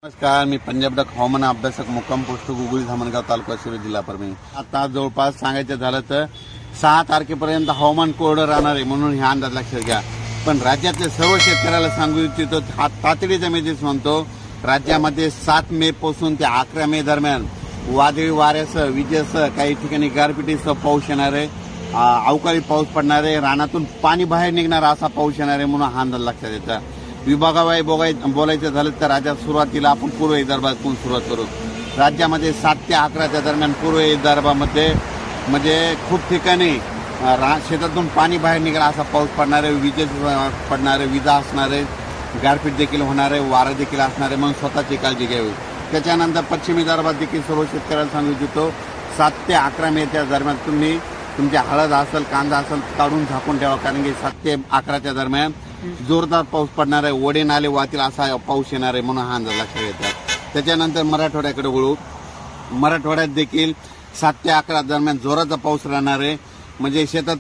नमस्कार, मी पंजाब डक हवामान अभ्यासक मुक्काम पोस्ट गुगळी धामणगाव तालुका शिरूर जिल्हा परभणी। आता जवळपास सांगायचं झालं तर 6 तारखेपर्यंत हवामान कोरडं राहणार आहे म्हणून हे अंदाज लक्षात घ्या। पण राज्यातल्या सर्व शेतकऱ्याला सांगू इच्छितो, हा तातडीचा मेसेज म्हणतो, राज्यामध्ये 7 मे पासून ते 11 मे दरम्यान वादळी वाऱ्यासह विजेसह काही ठिकाणी गारपिटीसह पाऊस येणार आहे, अवकाळी पाऊस पडणार आहे, रानातून पाणी बाहेर निघणार असा पाऊस येणार आहे म्हणून हा अंदाज लक्षात येतो। विभागावाई बोलायचं झालं तर राज्यात सुरुवातीला आपण पूर्व विदर्भातून सुरुवात करू। राज्यामध्ये 7 ते 11 दरम्यान पूर्व विदर्भामध्ये म्हणजे खूप ठिकाणी शेतातून पाणी बाहेर निघाला असा पाऊस पडणार आहे, विजेस पडणार आहे, विजा असणार आहे, गारपीट देखील होणार आहे, वारा देखील असणार आहे म्हणून स्वतःची काळजी घ्यावी। त्याच्यानंतर पश्चिम विदर्भात देखील सर्व शेतकऱ्यांना सांगू इच्छितो, 7 ते 11 मेच्या दरम्यान तुम्ही तुमची हळद असेल, कांदा असेल काढून झाकून ठेवा, कारण की 7 ते 11 दरम्यान जोरदार पाऊस पडणार आहे, ओढे नाले वाहतील असा पाऊस येणार आहे म्हणून हा अंदाज लक्षात येतात। त्याच्यानंतर मराठवाड्याकडे वळू। मराठवाड्यात देखील 7 ते 11 दरम्यान जोराचा पाऊस राहणार आहे, म्हणजे शेतात